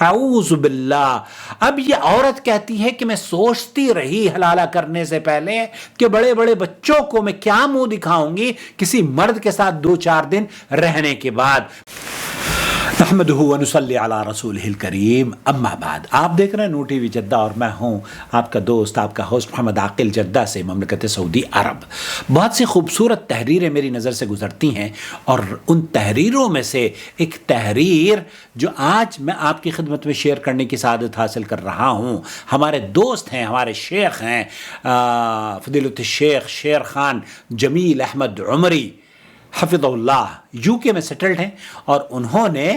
اعوذ باللہ. اب یہ عورت کہتی ہے کہ میں سوچتی رہی حلالہ کرنے سے پہلے کہ بڑے بڑے بچوں کو میں کیا منہ دکھاؤں گی کسی مرد کے ساتھ 2-4 دن رہنے کے بعد. نحمدہ ونصلی علی رسولہ الکریم. اما بعد، آپ دیکھ رہے ہیں نور ٹی وی جدہ اور میں ہوں آپ کا دوست، آپ کا ہوسٹ محمد عاقل، جدہ سے، مملکت سعودی عرب. بہت سی خوبصورت تحریریں میری نظر سے گزرتی ہیں، اور ان تحریروں میں سے ایک تحریر جو آج میں آپ کی خدمت میں شیئر کرنے کی سعادت حاصل کر رہا ہوں، ہمارے دوست ہیں، ہمارے شیخ ہیں، فضیلۃ الشیخ شیر خان جمیل احمد عمری حفظ اللہ، UK میں سیٹلڈ ہیں، اور انہوں نے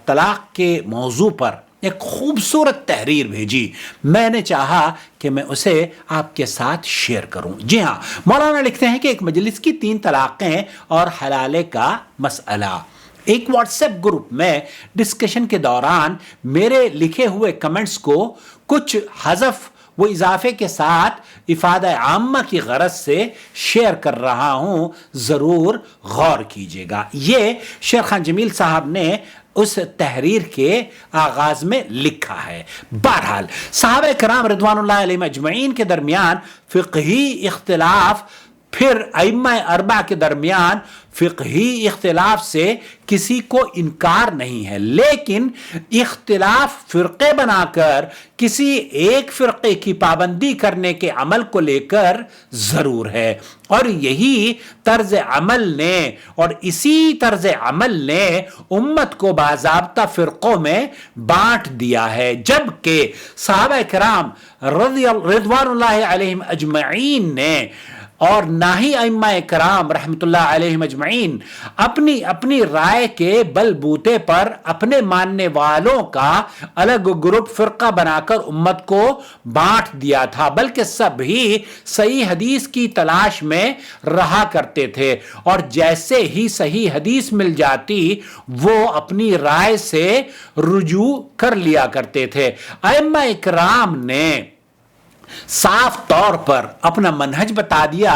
طلاق کے موضوع پر ایک خوبصورت تحریر بھیجی. میں نے چاہا کہ میں اسے آپ کے ساتھ شیئر کروں. جی ہاں، مولانا لکھتے ہیں کہ ایک مجلس کی 3 طلاقیں اور حلالے کا مسئلہ. ایک واٹس ایپ گروپ میں ڈسکشن کے دوران میرے لکھے ہوئے کمنٹس کو کچھ حذف وہ اضافے کے ساتھ افادہ عامہ کی غرض سے شیئر کر رہا ہوں، ضرور غور کیجیے گا. یہ شیر خان جمیل صاحب نے اس تحریر کے آغاز میں لکھا ہے. بہرحال صحابہ کرام رضوان اللہ علیہم اجمعین کے درمیان فقہی اختلاف، پھر ائمہ اربعہ کے درمیان فقہی اختلاف سے کسی کو انکار نہیں ہے، لیکن اختلاف فرقے بنا کر کسی ایک فرقے کی پابندی کرنے کے عمل کو لے کر ضرور ہے. اور یہی طرز عمل نے اور اسی طرز عمل نے امت کو باضابطہ فرقوں میں بانٹ دیا ہے، جبکہ صحابہ کرام رضوان اللہ علیہم اجمعین نے اور نہ ہی ائمہ کرام رحمۃ اللہ علیہم اجمعین اپنی اپنی رائے کے بل بوتے پر اپنے ماننے والوں کا الگ گروپ فرقہ بنا کر امت کو بانٹ دیا تھا، بلکہ سب ہی صحیح حدیث کی تلاش میں رہا کرتے تھے، اور جیسے ہی صحیح حدیث مل جاتی وہ اپنی رائے سے رجوع کر لیا کرتے تھے. ائمہ کرام نے صاف طور پر اپنا منہج بتا دیا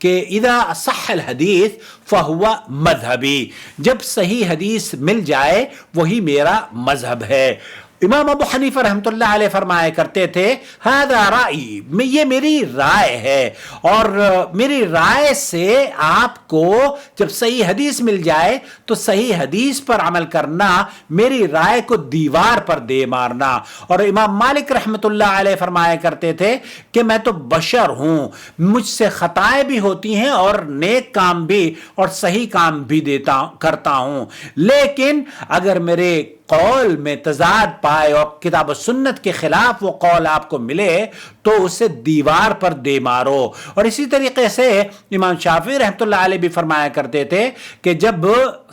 کہ اذا صح الحدیث فہو مذہبی، جب صحیح حدیث مل جائے وہی میرا مذہب ہے. امام ابو حنیفہ رحمۃ اللہ علیہ فرمایا کرتے تھے ھذا رائی، یہ میری رائے ہے، اور میری رائے سے آپ کو جب صحیح حدیث مل جائے تو صحیح حدیث پر عمل کرنا، میری رائے کو دیوار پر دے مارنا. اور امام مالک رحمۃ اللہ علیہ فرمایا کرتے تھے کہ میں تو بشر ہوں، مجھ سے خطائیں بھی ہوتی ہیں اور نیک کام بھی اور صحیح کام بھی کرتا ہوں، لیکن اگر میرے قول میں تضاد پائے اور کتاب و سنت کے خلاف وہ قول آپ کو ملے تو اسے دیوار پر دے مارو. اور اسی طریقے سے امام شافعی رحمۃ اللہ علیہ بھی فرمایا کرتے تھے کہ جب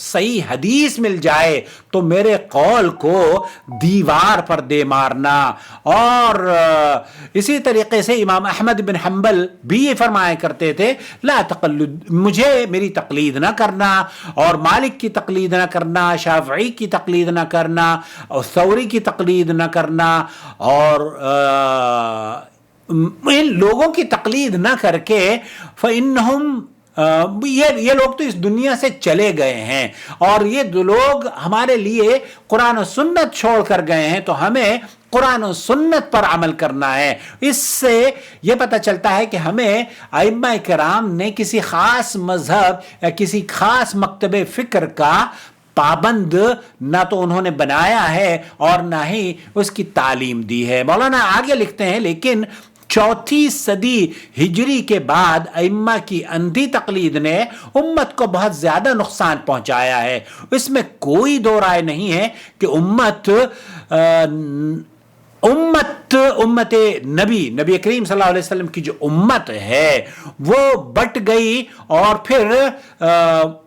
صحیح حدیث مل جائے تو میرے قول کو دیوار پر دے مارنا. اور اسی طریقے سے امام احمد بن حنبل بھی یہ فرمایا کرتے تھے لا تقلد، مجھے میری تقلید نہ کرنا، اور مالک کی تقلید نہ کرنا، شافعی کی تقلید نہ کرنا، اور ثوری کی تقلید نہ کرنا، اور ان لوگوں کی تقلید نہ کر کے فإنہم یہ لوگ تو اس دنیا سے چلے گئے ہیں، اور یہ دو لوگ ہمارے لیے قرآن و سنت چھوڑ کر گئے ہیں، تو ہمیں قرآن و سنت پر عمل کرنا ہے. اس سے یہ پتہ چلتا ہے کہ ہمیں ائمہ کرام نے کسی خاص مذہب یا کسی خاص مکتب فکر کا پابند نہ تو انہوں نے بنایا ہے اور نہ ہی اس کی تعلیم دی ہے. مولانا آگے لکھتے ہیں لیکن 4 صدی ہجری کے بعد ائمہ کی اندھی تقلید نے امت کو بہت زیادہ نقصان پہنچایا ہے. اس میں کوئی دو رائے نہیں ہے کہ امت نبی کریم صلی اللہ علیہ وسلم کی جو امت ہے وہ بٹ گئی، اور پھر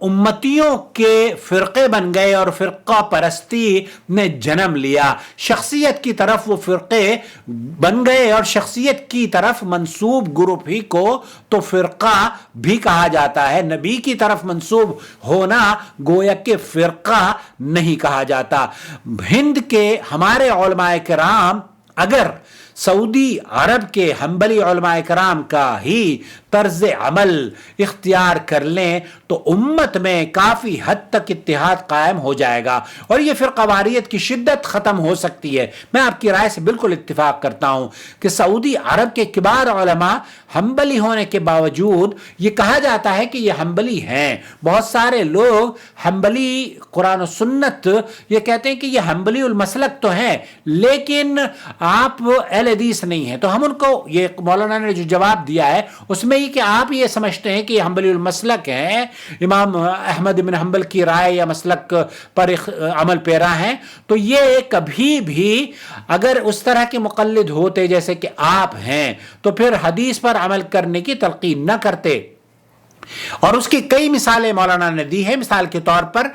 امتیوں کے فرقے بن گئے اور فرقہ پرستی نے جنم لیا. شخصیت کی طرف وہ فرقے بن گئے، اور شخصیت کی طرف منسوب گروپ ہی کو تو فرقہ بھی کہا جاتا ہے، نبی کی طرف منسوب ہونا گویا کہ فرقہ نہیں کہا جاتا. ہند کے ہمارے علماء کرام اگر سعودی عرب کے حنبلی علماء کرام کا ہی طرز عمل اختیار کر لیں تو امت میں کافی حد تک اتحاد قائم ہو جائے گا اور یہ فرقہ واریت کی شدت ختم ہو سکتی ہے۔ میں آپ کی رائے سے بالکل اتفاق کرتا ہوں کہ سعودی عرب کے کبار علماء حنبلی ہونے کے باوجود یہ کہا جاتا ہے کہ یہ حنبلی ہیں، بہت سارے لوگ حنبلی قرآن و سنت یہ کہتے ہیں کہ یہ حنبلی المسلک تو ہیں لیکن آپ اہل حدیث نہیں ہیں، تو ہم ان کو یہ مولانا نے جو جواب دیا ہے اس میں یہ کہ آپ یہ سمجھتے ہیں کہ یہ حنبلی المسلک ہیں، امام احمد بن حنبل کی رائے یا مسلک پر عمل پیرا ہیں، تو یہ کبھی بھی اگر اس طرح کے مقلد ہوتے جیسے کہ آپ ہیں تو پھر حدیث پر عمل کرنے کی تلقین نہ کرتے۔ اور اس کی کئی مثالیں مولانا نے دی ہے۔ مثال کے طور پر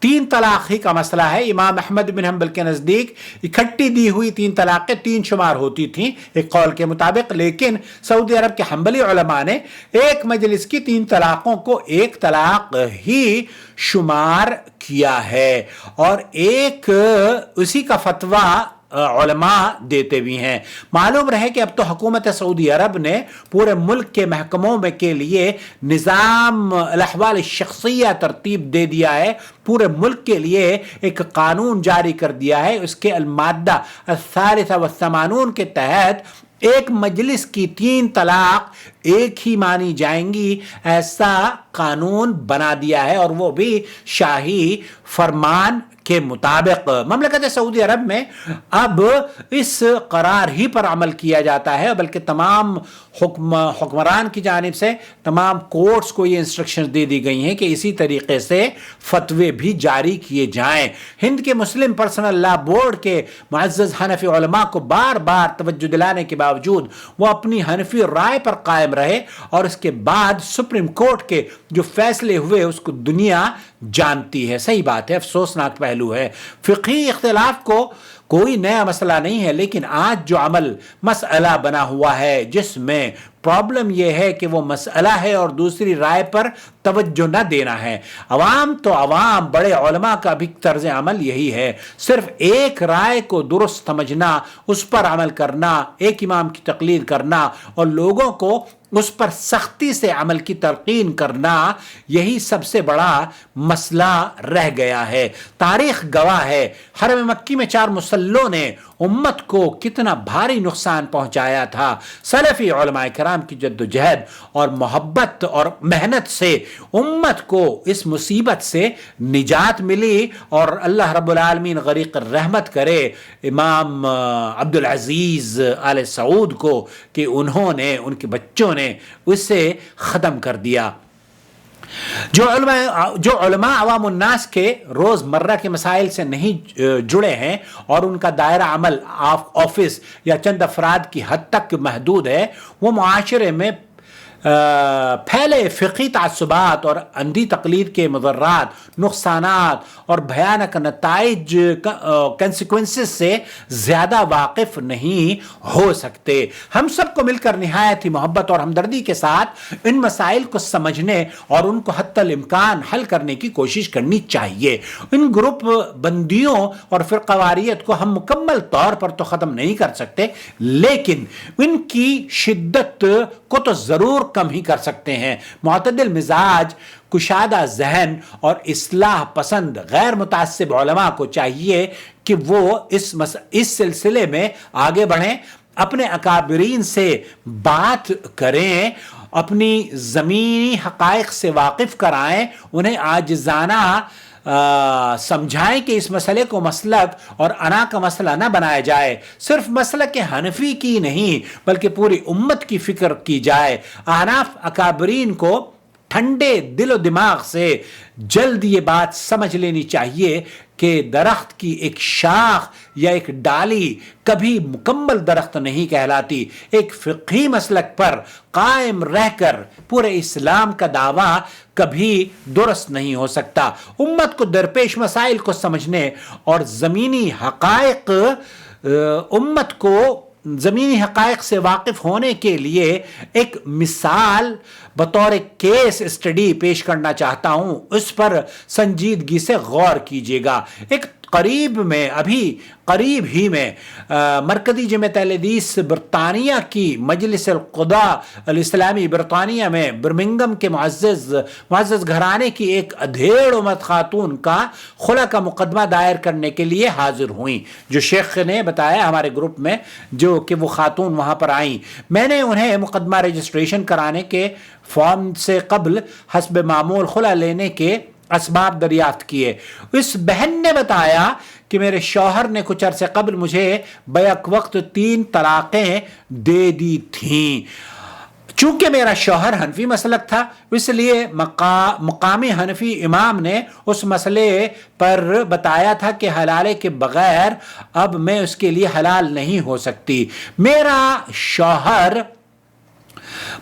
3 طلاق ہی کا مسئلہ ہے، امام احمد بن حنبل کے نزدیک اکٹھی دی ہوئی 3 طلاقیں 3 شمار ہوتی تھیں ایک قول کے مطابق، لیکن سعودی عرب کے حنبلی علماء نے ایک مجلس کی 3 طلاقوں کو 1 طلاق ہی شمار کیا ہے، اور ایک اسی کا فتویٰ علماء دیتے بھی ہیں۔ معلوم رہے کہ اب تو حکومت سعودی عرب نے پورے ملک کے محکموں میں کے لیے نظام الاحوال الشخصیہ ترتیب دے دیا ہے، پورے ملک کے لیے ایک قانون جاری کر دیا ہے۔ اس کے المادہ 83 کے تحت ایک مجلس کی 3 طلاق ایک ہی مانی جائیں گی، ایسا قانون بنا دیا ہے، اور وہ بھی شاہی فرمان کے مطابق۔ مملکت سعودی عرب میں اب اس قرار ہی پر عمل کیا جاتا ہے، بلکہ تمام حکمران کی جانب سے تمام کورٹس کو یہ انسٹرکشن دے دی گئی ہیں کہ اسی طریقے سے فتوے بھی جاری کیے جائیں۔ ہند کے مسلم پرسنل لا بورڈ کے معزز حنفی علماء کو بار بار توجہ دلانے کے باوجود وہ اپنی حنفی رائے پر قائم رہے، اور اس کے بعد سپریم کورٹ کے جو فیصلے ہوئے اس کو دنیا جانتی ہے۔ صحیح بات ہے، افسوسناک پہلو ہے۔ فقہی اختلاف کو کوئی نیا مسئلہ نہیں ہے، لیکن آج جو عمل مسئلہ بنا ہوا ہے جس میں پرابلم یہ ہے کہ وہ مسئلہ ہے اور دوسری رائے پر توجہ نہ دینا ہے۔ عوام تو عوام، بڑے علماء کا بھی طرز عمل یہی ہے، صرف ایک رائے کو درست سمجھنا، اس پر عمل کرنا، ایک امام کی تقلید کرنا اور لوگوں کو اس پر سختی سے عمل کی تلقین کرنا، یہی سب سے بڑا مسئلہ رہ گیا ہے۔ تاریخ گواہ ہے حرم مکی میں 4 مسلوں نے امت کو کتنا بھاری نقصان پہنچایا تھا۔ سلفی علماء کرام کی جد و جہد اور محبت اور محنت سے امت کو اس مصیبت سے نجات ملی، اور اللہ رب العالمین غریق الرحمت کرے امام عبدالعزیز آل سعود کو کہ انہوں نے، ان کے بچوں نے اسے ختم کر دیا۔ جو علماء عوام الناس کے روز مرہ کے مسائل سے نہیں جڑے ہیں اور ان کا دائرہ عمل آفس یا چند افراد کی حد تک محدود ہے، وہ معاشرے میں پھیلے فقہی تعصبات اور اندھی تقلید کے مضرات، نقصانات اور بھیانک نتائج کنسیکوینسز سے زیادہ واقف نہیں ہو سکتے۔ ہم سب کو مل کر نہایت ہی محبت اور ہمدردی کے ساتھ ان مسائل کو سمجھنے اور ان کو حتی الامکان حل کرنے کی کوشش کرنی چاہیے۔ ان گروپ بندیوں اور فرقہ واریت کو ہم مکمل طور پر تو ختم نہیں کر سکتے، لیکن ان کی شدت کو تو ضرور کم ہی کر سکتے ہیں۔ معتدل مزاج، کشادہ ذہن اور اصلاح پسند غیر متعصب علماء کو چاہیے کہ وہ اس سلسلے میں آگے بڑھیں، اپنے اکابرین سے بات کریں، اپنی زمینی حقائق سے واقف کرائیں، انہیں عاجزانہ سمجھائیں کہ اس مسئلے کو مسلک اور انا کا مسئلہ نہ بنایا جائے، صرف مسلک حنفی کی نہیں بلکہ پوری امت کی فکر کی جائے۔ احناف اکابرین کو ٹھنڈے دل و دماغ سے جلد یہ بات سمجھ لینی چاہیے کہ درخت کی ایک شاخ یا ایک ڈالی کبھی مکمل درخت نہیں کہلاتی۔ ایک فقہی مسلک پر قائم رہ کر پورے اسلام کا دعویٰ کبھی درست نہیں ہو سکتا۔ امت کو درپیش مسائل کو سمجھنے اور زمینی حقائق سے واقف ہونے کے لیے ایک مثال بطور کیس اسٹڈی پیش کرنا چاہتا ہوں، اس پر سنجیدگی سے غور کیجیے گا۔ ایک قریب میں قریب ہی میں مرکزی جمعیت اہل حدیث برطانیہ کی مجلس القضاء الاسلامی برطانیہ میں برمنگم کے معزز گھرانے کی ایک ادھیڑ امت خاتون کا خلا کا مقدمہ دائر کرنے کے لیے حاضر ہوئیں. جو شیخ نے بتایا ہمارے گروپ میں جو کہ وہ خاتون وہاں پر آئیں، میں نے انہیں مقدمہ رجسٹریشن کرانے کے فارم سے قبل حسب معمول خلا لینے کے اسباب دریافت کیے. اس بہن نے بتایا کہ میرے شوہر نے کچھ عرصے قبل مجھے بیک وقت 3 طلاقیں دے دی تھیں. چونکہ میرا شوہر حنفی مسلک تھا، اس لیے مقامی حنفی امام نے اس مسئلے پر بتایا تھا کہ حلالے کے بغیر اب میں اس کے لیے حلال نہیں ہو سکتی. میرا شوہر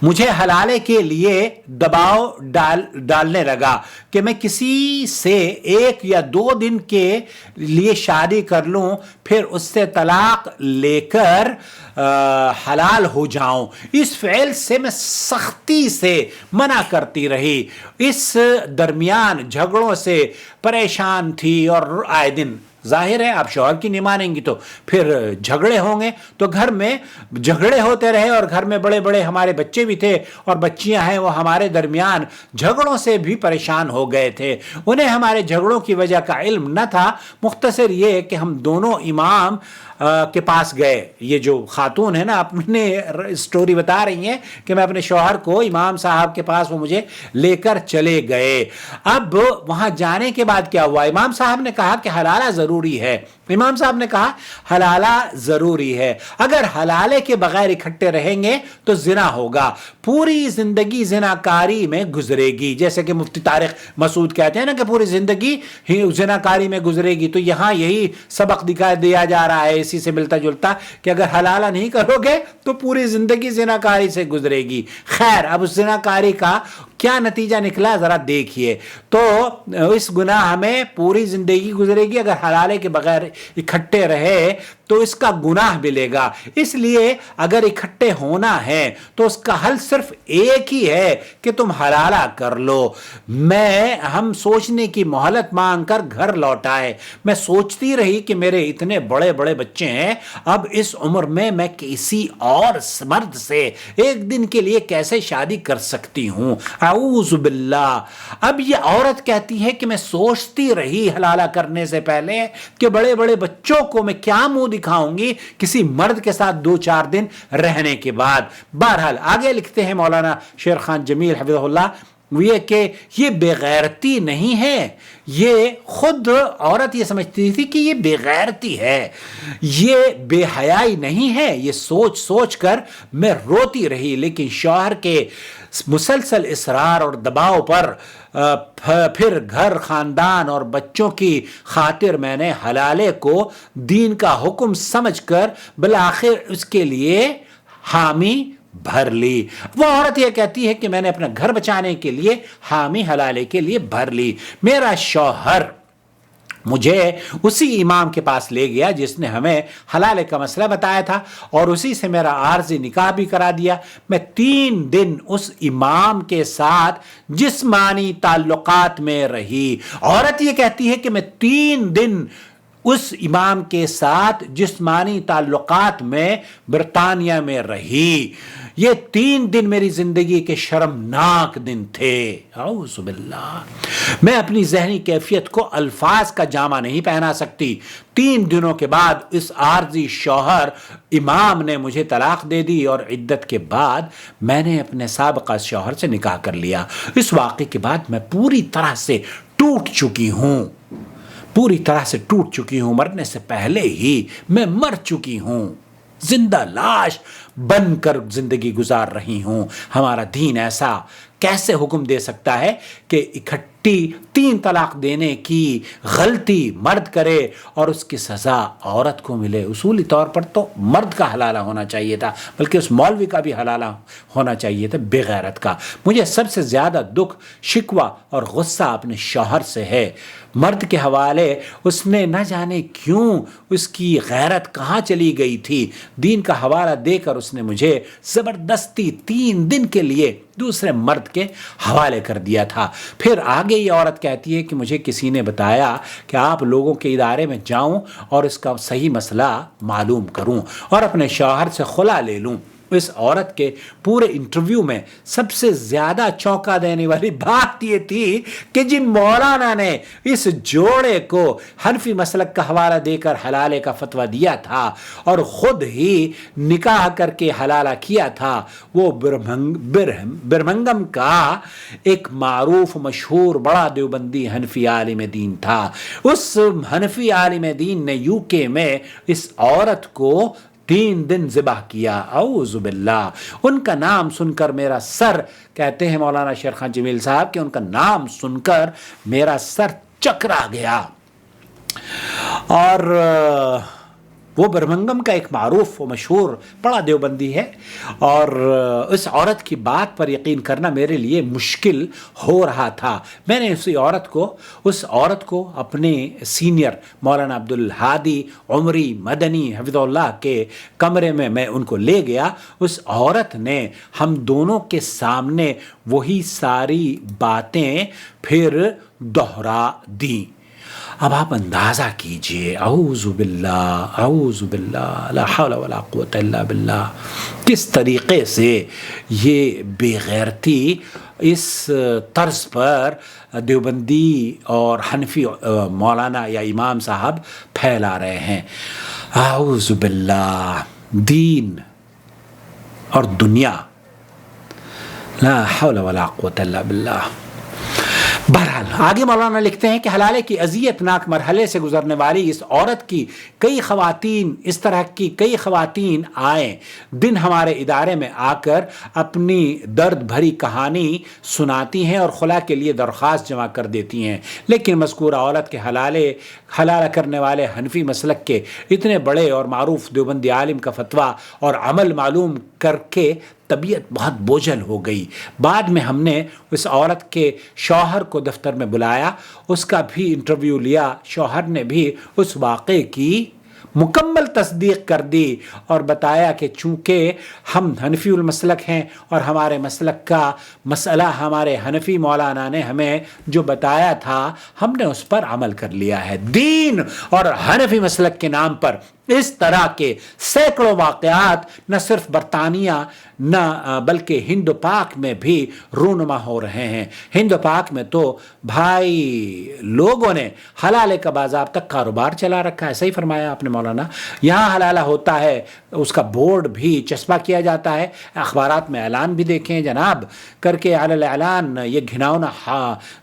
مجھے حلالے کے لیے دباؤ ڈالنے لگا کہ میں کسی سے 1 یا 2 دن کے لیے شادی کر لوں، پھر اس سے طلاق لے کر حلال ہو جاؤں. اس فعل سے میں سختی سے منع کرتی رہی. اس درمیان جھگڑوں سے پریشان تھی اور آئے دن ظاہر ہے آپ شوہر کی نہیں مانیں گی تو پھر جھگڑے ہوں گے، تو گھر میں جھگڑے ہوتے رہے اور گھر میں بڑے بڑے ہمارے بچے بھی تھے اور بچیاں ہیں، وہ ہمارے درمیان جھگڑوں سے بھی پریشان ہو گئے تھے. انہیں ہمارے جھگڑوں کی وجہ کا علم نہ تھا. مختصر یہ کہ ہم دونوں امام کے پاس گئے. یہ جو خاتون ہے نا اپنے سٹوری بتا رہی ہیں کہ میں اپنے شوہر کو امام صاحب کے پاس وہ مجھے لے کر چلے گئے. اب وہاں جانے کے بعد کیا ہوا؟ امام صاحب نے کہا کہ حلالہ ضروری ہے. امام صاحب نے کہا حلالہ ضروری ہے، اگر حلالے کے بغیر اکٹھے رہیں گے تو زنا ہوگا، پوری زندگی زنا کاری میں گزرے گی. جیسے کہ مفتی طارق مسعود کہتے ہیں نا کہ پوری زندگی زنا کاری میں گزرے گی، تو یہاں یہی سبق دکھا دیا جا رہا ہے اسی سے ملتا جلتا کہ اگر حلالہ نہیں کرو گے تو پوری زندگی زنا کاری سے گزرے گی. خیر، اب اس زنا کاری کا کیا نتیجہ نکلا ذرا دیکھیے. تو اس گناہ میں پوری زندگی گزرے گی، اگر حلالے کے بغیر اکٹھے رہے تو اس کا گناہ ملے گا. اس لیے اگر اکٹھے ہونا ہے تو اس کا حل صرف ایک ہی ہے کہ تم حلالہ کر لو. ہم سوچنے کی مہلت مانگ کر گھر لوٹائے. میں سوچتی رہی کہ میرے اتنے بڑے بڑے بچے ہیں، اب اس عمر میں کسی اور مرد سے ایک دن کے لیے کیسے شادی کر سکتی ہوں؟ اعوذ باللہ. اب یہ عورت کہتی ہے کہ میں سوچتی رہی حلالہ کرنے سے پہلے کہ بڑے بڑے بچوں کو میں کیا منہ دکھاؤں گی کسی مرد کے ساتھ 2-4 دن رہنے کے بعد. بہرحال آگے لکھتے ہیں مولانا شیر خان جمیل حفظہ اللہ، یہ کہ یہ بے غیرتی نہیں ہے. یہ خود عورت یہ سمجھتی تھی کہ یہ بے غیرتی ہے، یہ بے حیائی نہیں ہے. یہ سوچ کر میں روتی رہی، لیکن شوہر کے مسلسل اصرار اور دباؤ پر پھر گھر، خاندان اور بچوں کی خاطر میں نے حلالے کو دین کا حکم سمجھ کر بالآخر اس کے لیے حامی بھر لی. وہ عورت یہ کہتی ہے کہ میں نے اپنا گھر بچانے کے لیے حامی حلالے کے لیے بھر لی. میرا شوہر مجھے اسی امام کے پاس لے گیا جس نے ہمیں حلالے کا مسئلہ بتایا تھا، اور اسی سے میرا عارضی نکاح بھی کرا دیا. میں 3 دن اس امام کے ساتھ جسمانی تعلقات میں رہی. عورت یہ کہتی ہے کہ میں 3 دن اس امام کے ساتھ جسمانی تعلقات میں برطانیہ میں رہی. یہ 3 دن میری زندگی کے شرمناک دن تھے. اعوذ باللہ. میں اپنی ذہنی کیفیت کو الفاظ کا جامہ نہیں پہنا سکتی. 3 دنوں کے بعد اس عارضی شوہر امام نے مجھے طلاق دے دی اور عدت کے بعد میں نے اپنے سابقہ شوہر سے نکاح کر لیا. اس واقعے کے بعد میں پوری طرح سے ٹوٹ چکی ہوں. مرنے سے پہلے ہی میں مر چکی ہوں. زندہ لاش بن کر زندگی گزار رہی ہوں. ہمارا دین ایسا کیسے حکم دے سکتا ہے کہ اکٹھی 3 طلاق دینے کی غلطی مرد کرے اور اس کی سزا عورت کو ملے؟ اصولی طور پر تو مرد کا حلالہ ہونا چاہیے تھا، بلکہ اس مولوی کا بھی حلالہ ہونا چاہیے تھا بے غیرت کا. مجھے سب سے زیادہ دکھ، شکوہ اور غصہ اپنے شوہر سے ہے. مرد کے حوالے اس نے نہ جانے کیوں اس کی غیرت کہاں چلی گئی تھی. دین کا حوالہ دے کر اسے اس نے مجھے زبردستی 3 دن کے لیے دوسرے مرد کے حوالے کر دیا تھا۔ پھر آگے یہ عورت کہتی ہے کہ مجھے کسی نے بتایا کہ آپ لوگوں کے ادارے میں جاؤں اور اس کا صحیح مسئلہ معلوم کروں اور اپنے شوہر سے خلا لے لوں۔ اس عورت کے پورے انٹرویو میں سب سے زیادہ چونکا دینے والی بات یہ تھی کہ جن مولانا نے اس جوڑے کو حنفی مسلک کا حوالہ دے کر حلالے کا فتویٰ دیا تھا اور خود ہی نکاح کر کے حلالہ کیا تھا، وہ برمنگم کا ایک معروف مشہور بڑا دیوبندی حنفی عالم دین تھا۔ اس حنفی عالم دین نے UK میں اس عورت کو 3 دن ذبح کیا۔ اعوذ باللہ۔ ان کا نام سن کر میرا سر، کہتے ہیں مولانا شیر خان جمیل صاحب کہ ان کا نام سن کر میرا سر چکرا گیا۔ اور وہ برمنگم کا ایک معروف و مشہور بڑا دیوبندی ہے، اور اس عورت کی بات پر یقین کرنا میرے لیے مشکل ہو رہا تھا۔ میں نے اس عورت کو اپنے سینئر مولانا عبدالہادی عمری مدنی حفظ اللہ کے کمرے میں ان کو لے گیا۔ اس عورت نے ہم دونوں کے سامنے وہی ساری باتیں پھر دہرا دیں۔ اب آپ اندازہ کیجئے، اعوذ باللہ لا حول ولا قوت الا باللہ، کس طریقے سے یہ بے غیرتی اس طرز پر دیوبندی اور حنفی مولانا یا امام صاحب پھیلا رہے ہیں۔ اعوذ باللہ، دین اور دنیا، لا حول ولا قوت الا باللہ۔ بہرحال آگے مولانا لکھتے ہیں کہ حلالے کی اذیت ناک مرحلے سے گزرنے والی اس عورت کی اس طرح کی کئی خواتین آئیں دن ہمارے ادارے میں آ کر اپنی درد بھری کہانی سناتی ہیں اور خلا کے لیے درخواست جمع کر دیتی ہیں، لیکن مذکورہ عورت کے حلالہ کرنے والے حنفی مسلک کے اتنے بڑے اور معروف دیوبندی عالم کا فتویٰ اور عمل معلوم کر کے طبیعت بہت بوجھل ہو گئی۔ بعد میں ہم نے اس عورت کے شوہر کو دفتر میں بلایا، اس کا بھی انٹرویو لیا۔ شوہر نے بھی اس واقعے کی مکمل تصدیق کر دی اور بتایا کہ چونکہ ہم حنفی المسلک ہیں اور ہمارے مسلک کا مسئلہ ہمارے حنفی مولانا نے ہمیں جو بتایا تھا ہم نے اس پر عمل کر لیا ہے۔ دین اور حنفی مسلک کے نام پر اس طرح کے سینکڑوں واقعات نہ صرف برطانیہ نہ بلکہ ہند و پاک میں بھی رونما ہو رہے ہیں۔ ہند و پاک میں تو بھائی لوگوں نے حلالے کا باضابطہ کاروبار چلا رکھا ہے۔ صحیح فرمایا آپ نے مولانا، یہاں حلالہ ہوتا ہے، اس کا بورڈ بھی چسپاں کیا جاتا ہے، اخبارات میں اعلان بھی دیکھیں جناب کر کے علی اعلان یہ گھناؤنا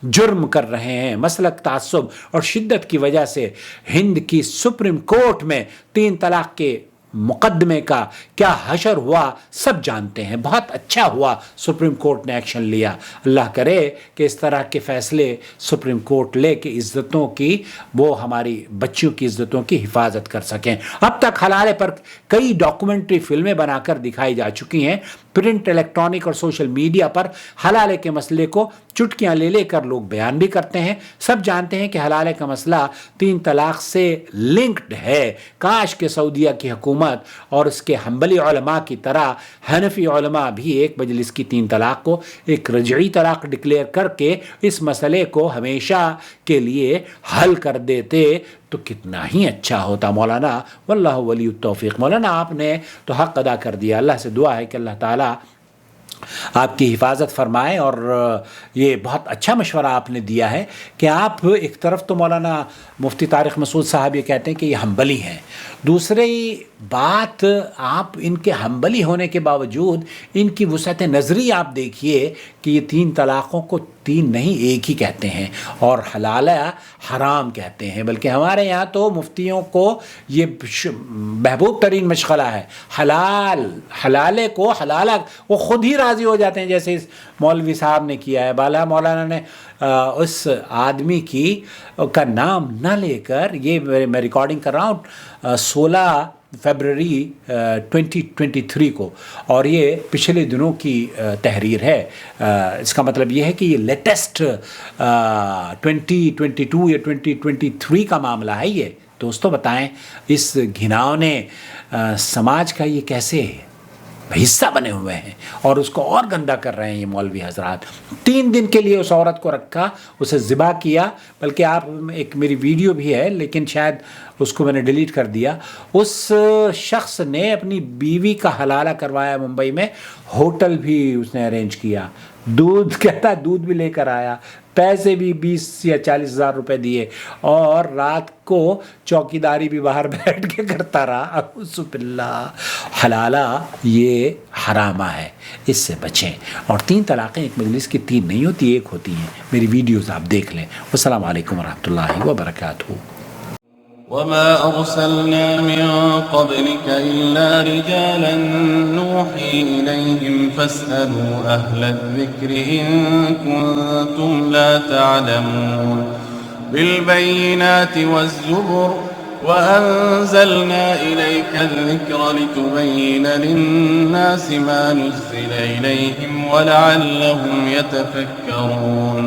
جرم کر رہے ہیں۔ مسلک تعصب اور شدت کی وجہ سے ہند کی سپریم کورٹ میں 3 طلاق کے مقدمے کا کیا حشر ہوا سب جانتے ہیں۔ بہت اچھا ہوا سپریم کورٹ نے ایکشن لیا۔ اللہ کرے کہ اس طرح کے فیصلے سپریم کورٹ لے کے عزتوں کی، وہ ہماری بچیوں کی عزتوں کی حفاظت کر سکیں۔ اب تک حلالے پر کئی ڈاکومنٹری فلمیں بنا کر دکھائی جا چکی ہیں۔ پرنٹ، الیکٹرانک اور سوشل میڈیا پر حلالے کے مسئلے کو چٹکیاں لے لے کر لوگ بیان بھی کرتے ہیں۔ سب جانتے ہیں کہ حلالے کا مسئلہ 3 طلاق سے لنکڈ ہے۔ کاش کہ سعودیہ کی حکومت اور اس کے حنبلی علماء کی طرح حنفی علماء بھی ایک مجلس کی 3 طلاق کو ایک رجعی طلاق ڈکلیئر کر کے اس مسئلے کو ہمیشہ کے لیے حل کر دیتے تو کتنا ہی اچھا ہوتا مولانا۔ واللہ ولی التوفیق۔ مولانا آپ نے تو حق ادا کر دیا۔ اللہ سے دعا ہے کہ اللہ تعالیٰ آپ کی حفاظت فرمائے، اور یہ بہت اچھا مشورہ آپ نے دیا ہے کہ آپ ایک طرف تو مولانا مفتی طارق مسعود صاحب یہ کہتے ہیں کہ یہ حنبلی ہیں، دوسری بات آپ ان کے حنبلی ہونے کے باوجود ان کی وسعت نظری آپ دیکھیے کہ یہ 3 طلاقوں کو 3 نہیں ایک ہی کہتے ہیں اور حلالہ حرام کہتے ہیں، بلکہ ہمارے یہاں تو مفتیوں کو یہ محبوب ترین مشغلہ ہے، حلالے کو حلالہ، وہ خود ہی راضی ہو جاتے ہیں، جیسے اس مولوی صاحب نے کیا ہے۔ بالا مولانا نے اس آدمی کا نام نہ لے کر، یہ میں ریکارڈنگ کر رہا ہوں 16 فیبرری 2023 کو، اور یہ پچھلے دنوں کی تحریر ہے۔ اس کا مطلب یہ ہے کہ یہ لیٹسٹ 2022 یا 2023 کا معاملہ ہے۔ یہ دوستوں بتائیں اس گھناؤنے سماج کا یہ کیسے حصہ بنے ہوئے ہیں اور اس کو اور گندا کر رہے ہیں یہ مولوی حضرات۔ 3 دن کے لیے اس عورت کو رکھا، اسے ذبح کیا، بلکہ آپ ایک میری ویڈیو بھی ہے لیکن شاید اس کو میں نے ڈیلیٹ کر دیا۔ اس شخص نے اپنی بیوی کا حلالہ کروایا ممبئی میں، ہوٹل بھی اس نے ارینج کیا، دودھ کہتا دودھ بھی لے کر آیا، پیسے بھی 20 یا 40 ہزار روپے دیے، اور رات کو چوکیداری بھی باہر بیٹھ کے کرتا رہا۔ اعوذ باللہ، حلالہ یہ حرامہ ہے، اس سے بچیں۔ اور 3 طلاقیں ایک مجلس کی 3 نہیں ہوتی، 1 ہوتی ہیں۔ میری ویڈیوز آپ دیکھ لیں۔ والسلام علیکم ورحمۃ اللہ وبرکاتہ۔ وما أرسلنا من قبلك إلا رجالا نوحي إليهم فاسألوا أهل الذكر إن كنتم لا تعلمون بالبينات والزبر وأنزلنا إليك الذكر لتبين للناس ما نزل إليهم ولعلهم يتفكرون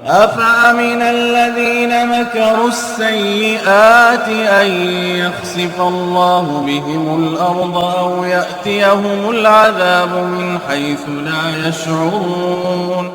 أفأمن الذين مكروا السيئات أن يخسف الله بهم الأرض أو يأتيهم العذاب من حيث لا يشعرون